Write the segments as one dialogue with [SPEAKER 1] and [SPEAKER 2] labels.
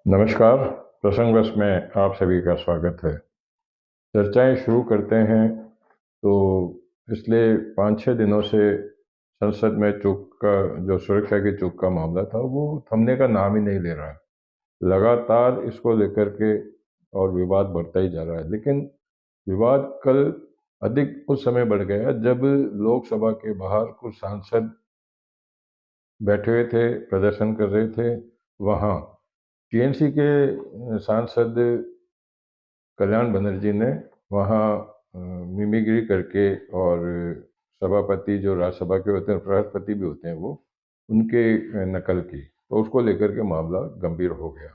[SPEAKER 1] नमस्कार। प्रसंगवश में आप सभी का स्वागत है। चर्चाएं शुरू करते हैं तो पिछले 5-6 दिनों से संसद में चूक का जो सुरक्षा की चूक का मामला था वो थमने का नाम ही नहीं ले रहा है। लगातार इसको लेकर के और विवाद बढ़ता ही जा रहा है, लेकिन विवाद कल अधिक उस समय बढ़ गया जब लोकसभा के बाहर कुछ सांसद बैठे हुए थे, प्रदर्शन कर रहे थे। वहाँ टीएमसी के सांसद कल्याण बनर्जी ने वहाँ मिमिक्री करके और सभापति जो राज्यसभा के होते हैं, उपराष्ट्रपति भी होते हैं, वो उनके नकल की, तो उसको लेकर के मामला गंभीर हो गया।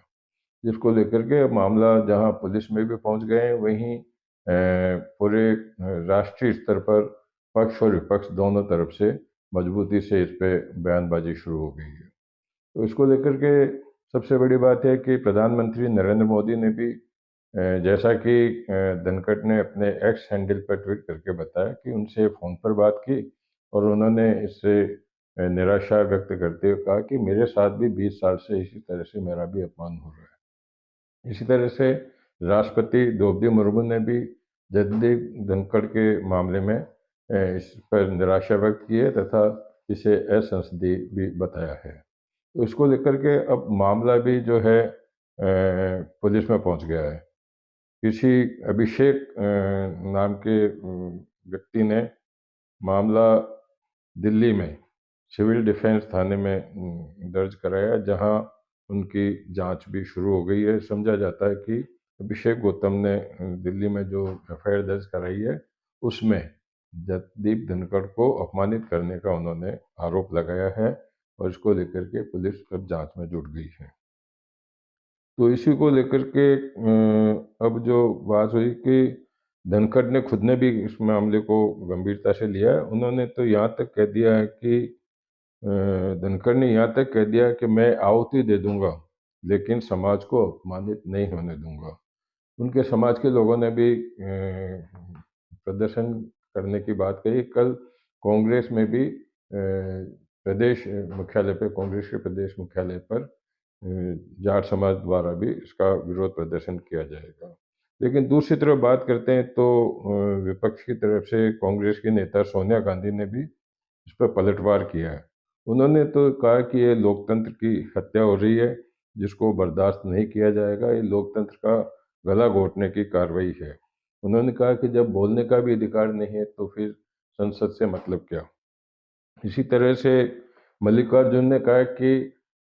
[SPEAKER 1] जिसको लेकर के मामला जहाँ पुलिस में भी पहुंच गए, वहीं पूरे राष्ट्रीय स्तर पर पक्ष और विपक्ष दोनों तरफ से मजबूती से इस पे बयानबाजी शुरू हो गई है। तो इसको लेकर के सबसे बड़ी बात है कि प्रधानमंत्री नरेंद्र मोदी ने भी जैसा कि धनखड़ ने अपने एक्स हैंडल पर ट्वीट करके बताया कि उनसे फ़ोन पर बात की और उन्होंने इससे निराशा व्यक्त करते हुए कहा कि मेरे साथ भी 20 साल से इसी तरह से मेरा भी अपमान हो रहा है। इसी तरह से राष्ट्रपति द्रौपदी मुर्मू ने भी जगदीप धनखड़ के मामले में इस पर निराशा व्यक्त की है तथा इसे असंसदीय भी बताया है। तो इसको लेकर के अब मामला भी जो है पुलिस में पहुंच गया है। किसी अभिषेक नाम के व्यक्ति ने मामला दिल्ली में सिविल डिफेंस थाने में दर्ज कराया, जहां उनकी जांच भी शुरू हो गई है। समझा जाता है कि अभिषेक गौतम ने दिल्ली में जो एफआईआर दर्ज कराई है, उसमें जगदीप धनखड़ को अपमानित करने का उन्होंने आरोप लगाया है और इसको लेकर के पुलिस अब जांच में जुट गई है। तो इसी को लेकर के अब जो बात हुई कि धनखड़ ने खुद ने भी इस मामले को गंभीरता से लिया है। उन्होंने तो यहाँ तक कह दिया है कि धनखड़ ने यहाँ तक कह दिया है कि मैं आहुति दे दूंगा, लेकिन समाज को अपमानित नहीं होने दूंगा। उनके समाज के लोगों ने भी प्रदर्शन करने की बात कही। कल कांग्रेस में भी प्रदेश मुख्यालय पर, कांग्रेस के प्रदेश मुख्यालय पर जाट समाज द्वारा भी इसका विरोध प्रदर्शन किया जाएगा। लेकिन दूसरी तरफ बात करते हैं तो विपक्ष की तरफ से कांग्रेस की नेता सोनिया गांधी ने भी इस पर पलटवार किया है। उन्होंने तो कहा कि ये लोकतंत्र की हत्या हो रही है, जिसको बर्दाश्त नहीं किया जाएगा। ये लोकतंत्र का गला घोटने की कार्रवाई है। उन्होंने कहा कि जब बोलने का भी अधिकार नहीं है तो फिर संसद से मतलब क्या। इसी तरह से मल्लिकार्जुन ने कहा कि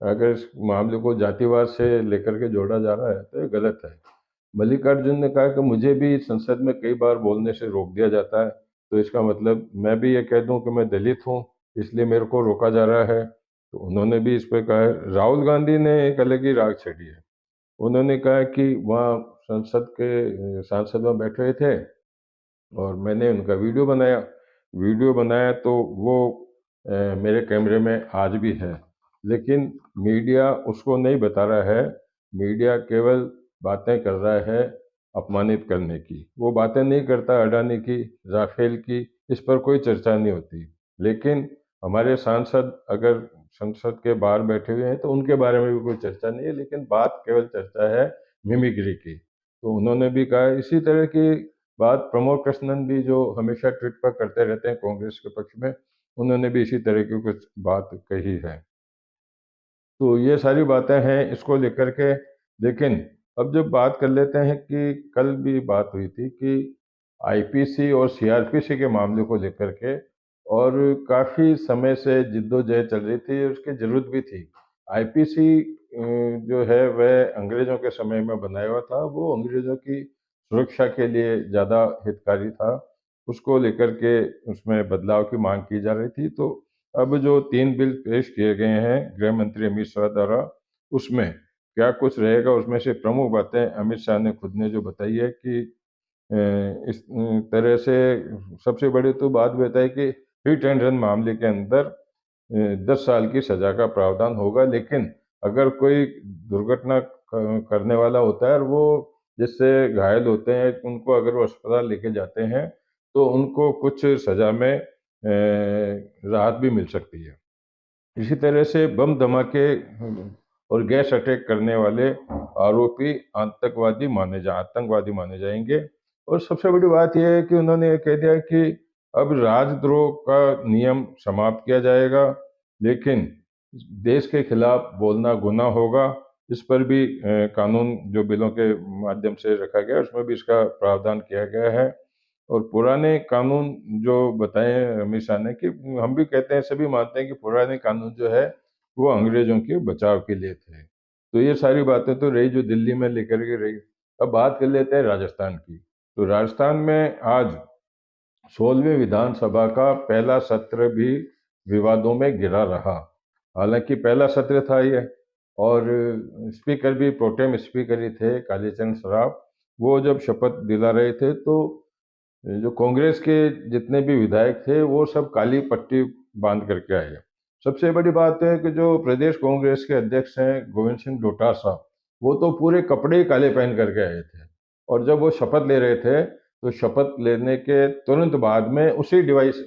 [SPEAKER 1] अगर इस मामले को जातिवाद से लेकर के जोड़ा जा रहा है तो ये गलत है। मल्लिकार्जुन ने कहा कि मुझे भी संसद में कई बार बोलने से रोक दिया जाता है, तो इसका मतलब मैं भी ये कह दूं कि मैं दलित हूं, इसलिए मेरे को रोका जा रहा है। तो उन्होंने भी इस पर कहा है। राहुल गांधी ने एक अलग ही राग छेड़ी है। उन्होंने कहा कि वहाँ संसद के सांसद वहाँ बैठे हुए थे और मैंने उनका वीडियो बनाया तो वो मेरे कैमरे में आज भी है, लेकिन मीडिया उसको नहीं बता रहा है। मीडिया केवल बातें कर रहा है अपमानित करने की। वो बातें नहीं करता अडानी की, राफेल की, इस पर कोई चर्चा नहीं होती। लेकिन हमारे सांसद अगर संसद के बाहर बैठे हुए हैं तो उनके बारे में भी कोई चर्चा नहीं है, लेकिन बात केवल चर्चा है मिमिक्री की। तो उन्होंने भी कहा इसी तरह की बात प्रमोद कृष्णन भी, जो हमेशा ट्वीट पर करते रहते हैं कांग्रेस के पक्ष में, उन्होंने भी इसी तरह की कुछ बात कही है। तो ये सारी बातें हैं इसको लेकर के। लेकिन अब जब बात कर लेते हैं कि कल भी बात हुई थी कि आईपीसी और सीआरपीसी के मामले को लेकर के, और काफ़ी समय से जिद्दोजहद चल रही थी, उसकी ज़रूरत भी थी। आईपीसी जो है वह अंग्रेज़ों के समय में बनाया हुआ था। वो अंग्रेज़ों की सुरक्षा के लिए ज़्यादा हितकारी था। उसको लेकर के उसमें बदलाव की मांग की जा रही थी। तो अब जो 3 बिल पेश किए गए हैं गृह मंत्री अमित शाह द्वारा, उसमें क्या कुछ रहेगा, उसमें से प्रमुख बातें अमित शाह ने खुद ने जो बताई है कि इस तरह से सबसे बड़ी तो बात बताई कि हिट एंड रन मामले के अंदर 10 साल की सजा का प्रावधान होगा। लेकिन अगर कोई दुर्घटना करने वाला होता है और वो जिससे घायल होते हैं, उनको अगर वो अस्पताल लेके जाते हैं तो उनको कुछ सजा में राहत भी मिल सकती है। इसी तरह से बम धमाके और गैस अटैक करने वाले आरोपी आतंकवादी माने जाएंगे। और सबसे बड़ी बात यह है कि उन्होंने ये कह दिया कि अब राजद्रोह का नियम समाप्त किया जाएगा, लेकिन देश के खिलाफ बोलना गुनाह होगा। इस पर भी कानून जो बिलों के माध्यम से रखा गया उसमें भी इसका प्रावधान किया गया है। और पुराने कानून जो बताए हैं अमित शाह ने, कि हम भी कहते हैं, सभी मानते हैं कि पुराने कानून जो है वो अंग्रेजों के बचाव के लिए थे। तो ये सारी बातें तो रही जो दिल्ली में लेकर के रही। अब बात कर लेते हैं राजस्थान की। तो राजस्थान में आज 16वीं विधानसभा का पहला सत्र भी विवादों में घिरा रहा। हालांकि पहला सत्र था ये, और स्पीकर भी प्रोटेम स्पीकर ही थे कालीचरण सराफ। वो जब शपथ दिला रहे थे तो जो कांग्रेस के जितने भी विधायक थे वो सब काली पट्टी बांध करके आए। सबसे बड़ी बात है कि जो प्रदेश कांग्रेस के अध्यक्ष हैं गोविंद सिंह डोटासरा, वो तो पूरे कपड़े ही काले पहन करके आए थे। और जब वो शपथ ले रहे थे तो शपथ लेने के तुरंत बाद में उसी डिवाइस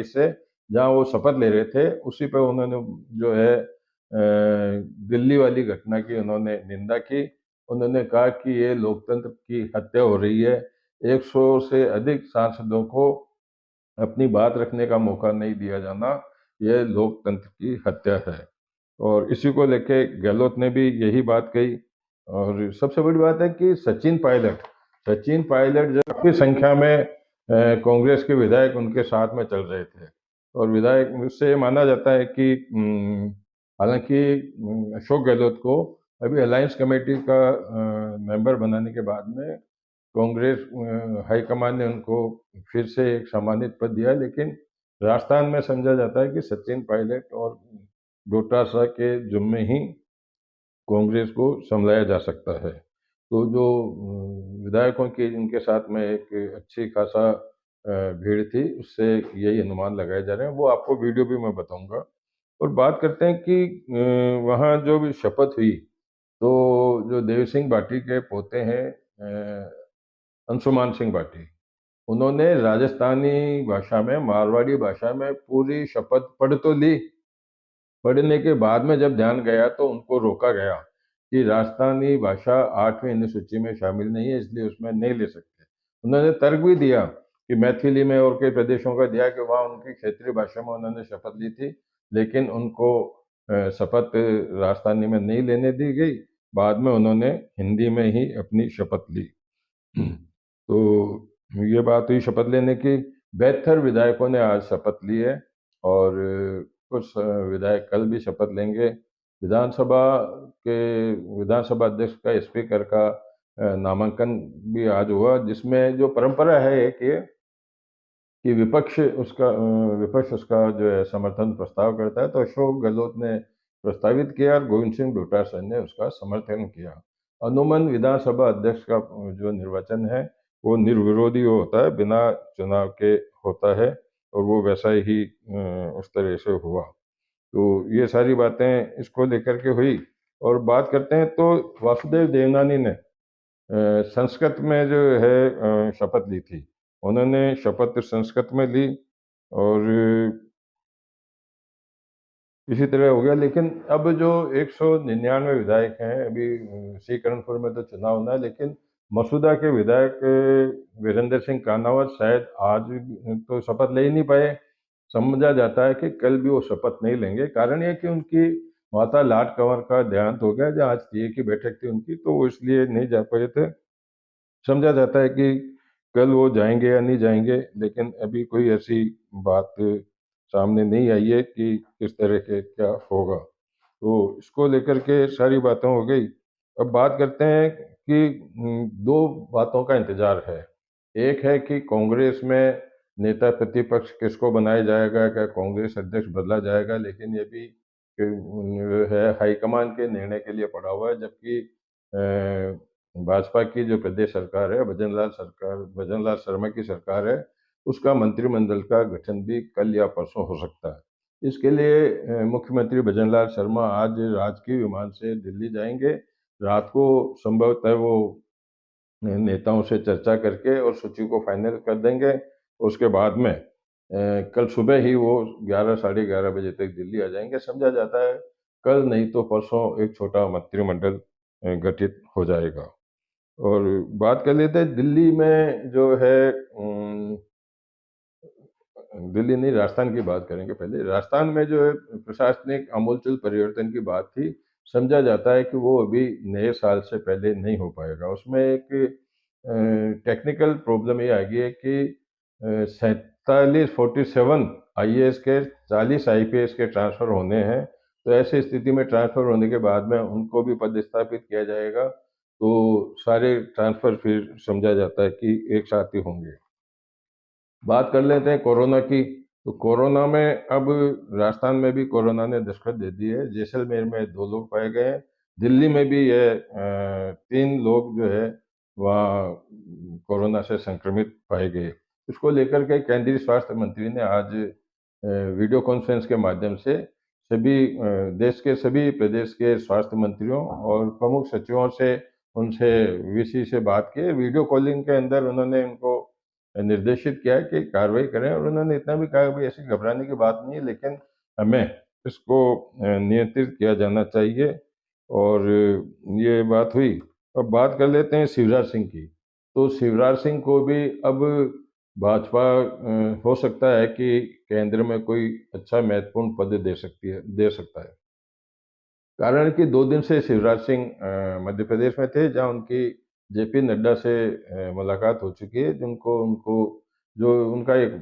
[SPEAKER 1] से जहाँ वो शपथ ले रहे थे उसी पे उन्होंने जो है दिल्ली वाली घटना की उन्होंने निंदा की। उन्होंने कहा कि ये लोकतंत्र की हत्या हो रही है। 100 से अधिक सांसदों को अपनी बात रखने का मौका नहीं दिया जाना, यह लोकतंत्र की हत्या है। और इसी को लेके गहलोत ने भी यही बात कही। और सबसे बड़ी बात है कि सचिन पायलट जो काफी संख्या में कांग्रेस के विधायक उनके साथ में चल रहे थे। और विधायक उससे ये माना जाता है कि हालांकि अशोक गहलोत को अभी अलायंस कमेटी का मेंबर बनाने के बाद में कांग्रेस हाईकमान ने उनको फिर से एक सम्मानित पद दिया, लेकिन राजस्थान में समझा जाता है कि सचिन पायलट और डोटासरा के जुम्मे ही कांग्रेस को संभलाया जा सकता है। तो जो विधायकों की इनके साथ में एक अच्छी खासा भीड़ थी, उससे यही अनुमान लगाए जा रहे हैं। वो आपको वीडियो भी मैं बताऊंगा। और बात करते हैं कि वहाँ जो भी शपथ हुई, तो जो देव सिंह भाटी के पोते हैं अंशुमान सिंह भाटी, उन्होंने राजस्थानी भाषा में, मारवाड़ी भाषा में पूरी शपथ पढ़ तो ली। पढ़ने के बाद में जब ध्यान गया तो उनको रोका गया कि राजस्थानी भाषा 8वीं अनुसूची में शामिल नहीं है, इसलिए उसमें नहीं ले सकते। उन्होंने तर्क भी दिया कि मैथिली में और कई प्रदेशों का दिया कि वहाँ उनकी क्षेत्रीय भाषा में उन्होंने शपथ ली थी, लेकिन उनको शपथ राजस्थानी में नहीं लेने दी गई। बाद में उन्होंने हिंदी में ही अपनी शपथ ली। तो ये बात हुई शपथ लेने की। 72 विधायकों ने आज शपथ ली है, और कुछ विधायक कल भी शपथ लेंगे। विधानसभा के विधानसभा अध्यक्ष का, स्पीकर का नामांकन भी आज हुआ, जिसमें जो परंपरा है एक ये कि विपक्ष उसका जो है समर्थन प्रस्ताव करता है। तो अशोक गहलोत ने प्रस्तावित किया और गोविंद सिंह डोटासरा ने उसका समर्थन किया। अमूमन विधानसभा अध्यक्ष का जो निर्वाचन है वो निर्विरोधी होता है, बिना चुनाव के होता है, और वो वैसा ही उस तरह से हुआ। तो ये सारी बातें इसको लेकर के हुई। और बात करते हैं तो वासुदेव देवनानी ने संस्कृत में जो है शपथ ली थी। उन्होंने शपथ संस्कृत में ली, और इसी तरह हो गया। लेकिन अब जो 199 विधायक हैं, अभी श्रीकरणपुर में तो चुनाव होना है, लेकिन मसूदा के विधायक वीरेंद्र सिंह कानावत शायद आज तो शपथ ले ही नहीं पाए। समझा जाता है कि कल भी वो शपथ नहीं लेंगे। कारण ये कि उनकी माता लाड कंवर का देहांत हो गया, जो आज सीए की बैठक थी उनकी, तो वो इसलिए नहीं जा पाए थे। समझा जाता है कि कल वो जाएंगे या नहीं जाएंगे, लेकिन अभी कोई ऐसी बात सामने नहीं आई है कि किस तरह के क्या होगा। तो इसको लेकर के सारी बातें हो गई। अब बात करते हैं कि दो बातों का इंतजार है। एक है कि कांग्रेस में नेता प्रतिपक्ष किसको बनाया जाएगा, क्या कांग्रेस अध्यक्ष बदला जाएगा, लेकिन ये भी है हाईकमान के निर्णय के लिए पड़ा हुआ है। जबकि भाजपा की जो प्रदेश सरकार है, भजनलाल शर्मा की सरकार है, उसका मंत्रिमंडल का गठन भी कल या परसों हो सकता है। इसके लिए मुख्यमंत्री भजनलाल शर्मा आज राजकीय विमान से दिल्ली जाएंगे। रात को संभवतः वो नेताओं से चर्चा करके और सूची को फाइनल कर देंगे। उसके बाद में कल सुबह ही वो 11 साढ़े 11 बजे तक दिल्ली आ जाएंगे। समझा जाता है कल नहीं तो परसों एक छोटा मंत्रिमंडल गठित हो जाएगा। और बात कर लेते हैं दिल्ली में जो है दिल्ली नहीं, राजस्थान की बात करेंगे पहले। राजस्थान में जो है प्रशासनिक आमूलचूल परिवर्तन की बात थी। समझा जाता है कि वो अभी नए साल से पहले नहीं हो पाएगा। उसमें एक टेक्निकल प्रॉब्लम ये आ गई है कि 47 IAS के 40 IPS के ट्रांसफ़र होने हैं। तो ऐसी स्थिति में ट्रांसफ़र होने के बाद में उनको भी पदस्थापित किया जाएगा, तो सारे ट्रांसफ़र फिर समझा जाता है कि एक साथ ही होंगे। बात कर लेते हैं कोरोना की। तो कोरोना में अब राजस्थान में भी कोरोना ने दस्तक दे दी है। जैसलमेर में 2 लोग पाए गए हैं। दिल्ली में भी ये 3 लोग जो है वहाँ कोरोना से संक्रमित पाए गए। इसको लेकर के केंद्रीय स्वास्थ्य मंत्री ने आज वीडियो कॉन्फ्रेंस के माध्यम से सभी देश के सभी प्रदेश के स्वास्थ्य मंत्रियों और प्रमुख सचिवों से, उनसे वीसी से बात की। वीडियो कॉलिंग के अंदर उन्होंने उनको निर्देशित किया है कि कार्रवाई करें, और उन्होंने इतना भी कहा कि ऐसी घबराने की बात नहीं है, लेकिन हमें इसको नियंत्रित किया जाना चाहिए। और ये बात हुई। अब बात कर लेते हैं शिवराज सिंह की। तो शिवराज सिंह को भी अब भाजपा हो सकता है कि केंद्र में कोई अच्छा महत्वपूर्ण पद दे सकता है। कारण कि 2 दिन से शिवराज सिंह मध्य प्रदेश में थे, जहाँ उनकी जेपी नड्डा से मुलाकात हो चुकी है। जिनको उनको जो उनका एक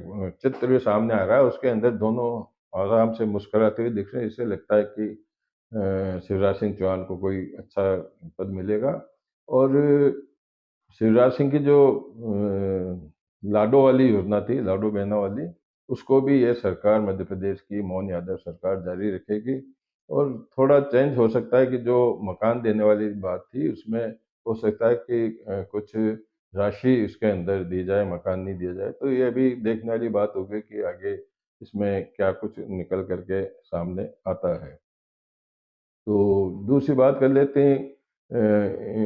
[SPEAKER 1] चित्र सामने आ रहा है, उसके अंदर दोनों आराम से मुस्कुराते हुए दिख रहे हैं। इससे लगता है कि शिवराज सिंह चौहान को कोई अच्छा पद मिलेगा। और शिवराज सिंह की जो लाडो वाली योजना थी, लाडो बहना वाली, उसको भी ये सरकार, मध्य प्रदेश की मोहन यादव सरकार जारी रखेगी। और थोड़ा चेंज हो सकता है कि जो मकान देने वाली बात थी, उसमें हो सकता है कि कुछ राशि इसके अंदर दी जाए, मकान नहीं दिया जाए। तो ये अभी देखने वाली बात होगी कि आगे इसमें क्या कुछ निकल करके सामने आता है। तो दूसरी बात कर लेते हैं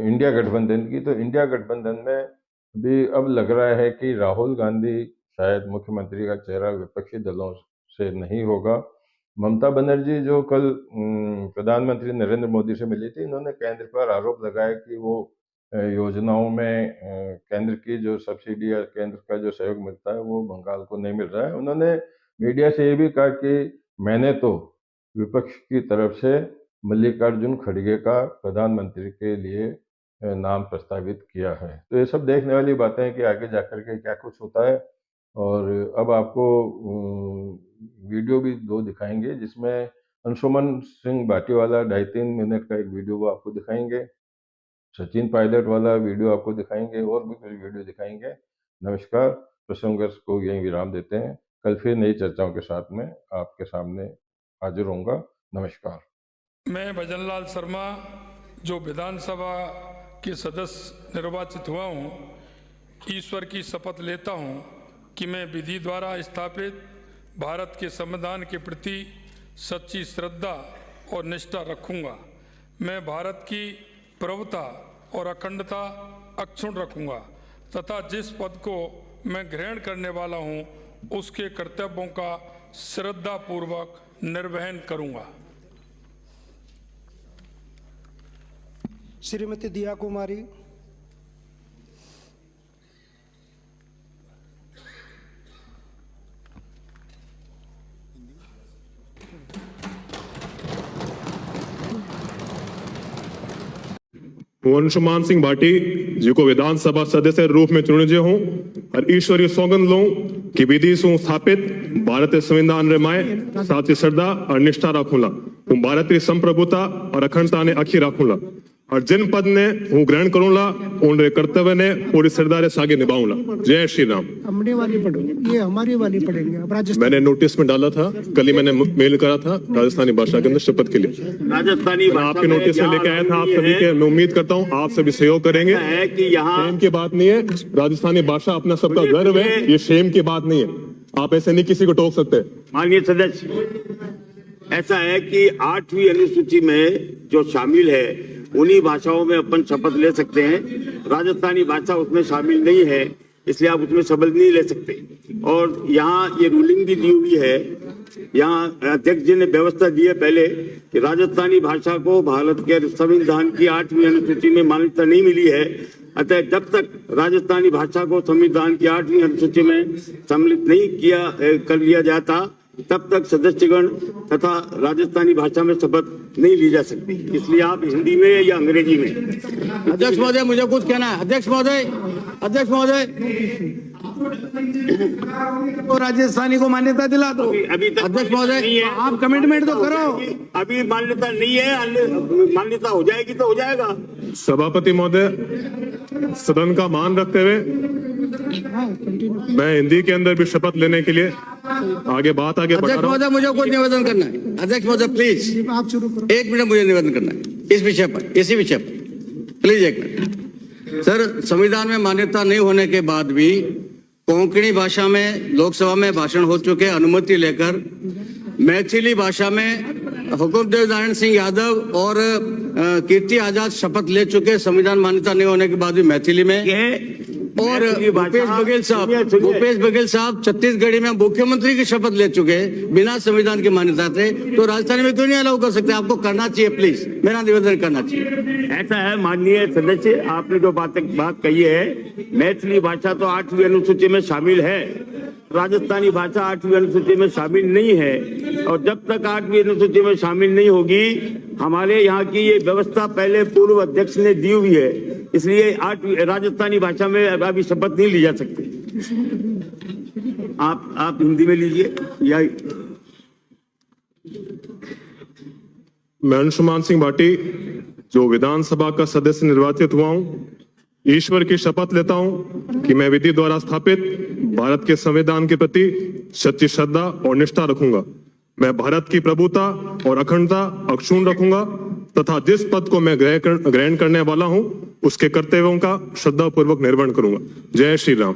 [SPEAKER 1] इंडिया गठबंधन की। तो इंडिया गठबंधन में भी अब लग रहा है कि राहुल गांधी शायद मुख्यमंत्री का चेहरा विपक्षी दलों से नहीं होगा। ममता बनर्जी जो कल प्रधानमंत्री नरेंद्र मोदी से मिली थी, इन्होंने केंद्र पर आरोप लगाया कि वो योजनाओं में केंद्र की जो सब्सिडी या केंद्र का जो सहयोग मिलता है, वो बंगाल को नहीं मिल रहा है। उन्होंने मीडिया से ये भी कहा कि मैंने तो विपक्ष की तरफ से मल्लिकार्जुन खड़गे का प्रधानमंत्री के लिए नाम प्रस्तावित किया है। तो ये सब देखने वाली बातें हैं कि आगे जाकर के क्या कुछ होता है। और अब आपको वीडियो भी 2 दिखाएंगे, जिसमें अंशुमन सिंह भाटीवाला 2.5-3 मिनट का एक वीडियो वो आपको दिखाएंगे। सचिन पायलट वाला वीडियो आपको दिखाएंगे, और भी कुछ वीडियो दिखाएंगे। नमस्कार। प्रसंगर्ष को यहीं विराम देते हैं। कल फिर नई चर्चाओं के साथ में आपके सामने हाजिर होऊंगा। नमस्कार।
[SPEAKER 2] मैं भजनलाल शर्मा, जो विधानसभा के सदस्य निर्वाचित हुआ हूँ, ईश्वर की शपथ लेता हूँ कि मैं विधि द्वारा स्थापित भारत के संविधान के प्रति सच्ची श्रद्धा और निष्ठा रखूँगा। मैं भारत की प्रभुता और अखंडता अक्षुण्ण रखूँगा तथा जिस पद को मैं ग्रहण करने वाला हूँ, उसके कर्तव्यों का श्रद्धापूर्वक निर्वहन करूँगा।
[SPEAKER 3] श्रीमती दिया कुमारी।
[SPEAKER 4] अंशुमान सिंह भाटी जी को विधानसभा सदस्य रूप में चुने हूं और ईश्वरीय सौगंध लूं कि विधि से स्थापित भारतीय संविधान रे माय साची श्रद्धा और निष्ठा रखूंगा। हूँ भारतीय संप्रभुता और अखंडता ने अखी रखूंगा और जिन पद ने हूँ ग्रहण करूंगा उन कर्तव्य ने पूरी श्रद्धा से आगे निभाऊंगा। जय श्री राम।
[SPEAKER 3] हमने वाली पढ़ो, ये हमारी वाली पढ़ेंगे। अब राजस्थान
[SPEAKER 4] मैंने नोटिस में डाला था, कल ही मैंने मेल करा था राजस्थानी भाषा के अंदर शपथ के लिए।
[SPEAKER 5] राजस्थानी
[SPEAKER 4] आपके नोटिस में लेके आया था आप सभी के। मैं उम्मीद करता हूँ आप सभी सहयोग करेंगे। शेम की बात नहीं है, राजस्थानी भाषा अपना सबका गर्व है, ये शेम की बात नहीं है। आप ऐसे नहीं किसी को टोक सकते।
[SPEAKER 5] माननीय सदस्य, ऐसा है कि 8वीं अनुसूची में जो शामिल है उन्हीं भाषाओं में अपन शपथ ले सकते हैं। राजस्थानी भाषा उसमें शामिल नहीं है। इसलिए आप उसमें शपथ नहीं ले सकते। और यहाँ ये रूलिंग भी दी हुई है, यहाँ अध्यक्ष जी ने व्यवस्था दी है पहले कि राजस्थानी भाषा को भारत के संविधान की 8वीं अनुसूची में मान्यता नहीं मिली है। अतः जब तक राजस्थानी भाषा को संविधान की 8वीं अनुसूची में सम्मिलित नहीं कर लिया जाता, तब तक सदस्यगण तथा राजस्थानी भाषा में शपथ नहीं ली जा सकती। इसलिए आप हिंदी में या अंग्रेजी में।
[SPEAKER 6] अध्यक्ष महोदय, मुझे कुछ कहना है। अध्यक्ष महोदय, तो राजस्थानी को मान्यता दिला दो।
[SPEAKER 5] अभी तक
[SPEAKER 6] अध्यक्ष महोदय,
[SPEAKER 5] नहीं है।
[SPEAKER 6] आप कमिटमेंट तो करो।
[SPEAKER 5] अभी मान्यता नहीं है, मान्यता हो जाएगी तो हो जाएगा।
[SPEAKER 4] सभापति महोदय, सदन का मान रखते हुए मैं हिंदी के अंदर भी शपथ लेने के लिए आगे बढ़ा
[SPEAKER 6] अध्यक्ष
[SPEAKER 4] रहा हूं।
[SPEAKER 6] महोदय, मुझे कुछ निवेदन करना है। अध्यक्ष महोदय प्लीज
[SPEAKER 3] आप शुरू करो।
[SPEAKER 6] 1 मिनट मुझे निवेदन करना है इस विषय पर, इसी विषय पर प्लीज 1 मिनट। सर, संविधान में मान्यता नहीं होने के बाद भी कोंकणी भाषा में लोकसभा में भाषण हो चुके, अनुमति लेकर मैथिली भाषा में हुकुमदेव नारायण सिंह यादव और कीर्ति आजाद शपथ ले चुके, संविधान मान्यता नहीं होने के बाद भी मैथिली में। और भूपेश बघेल साहब छत्तीसगढ़ी में मुख्यमंत्री की शपथ ले चुके बिना संविधान की मान्यता थे, तो राजस्थान में क्यों नहीं अलाउ कर सकते? आपको करना चाहिए, प्लीज मेरा निवेदन करना चाहिए।
[SPEAKER 5] ऐसा है माननीय सदस्य, आपने जो बात कही है, मैथिली भाषा तो 8वीं अनुसूची में शामिल है, राजस्थानी भाषा 8वीं अनुसूची में शामिल नहीं है। और जब तक 8वीं अनुसूची में शामिल नहीं होगी, हमारे यहाँ की ये व्यवस्था पहले पूर्व अध्यक्ष ने दी हुई है, इसलिए 8वीं राजस्थानी भाषा में अभी शपथ नहीं ली जा सकती। आप हिंदी में लीजिए या
[SPEAKER 4] मैं अंशुमान सिंह भाटी, जो विधानसभा का सदस्य निर्वाचित हुआ हूं, ईश्वर की शपथ लेता हूं कि मैं विधि द्वारा स्थापित भारत के संविधान के प्रति सच्ची श्रद्धा और निष्ठा रखूंगा। मैं भारत की प्रभुता और अखंडता अक्षुण्ण रखूंगा तथा जिस पद को मैं ग्रहण करने वाला हूं, उसके कर्तव्यों का श्रद्धापूर्वक निर्वहन करूंगा। जय श्री राम।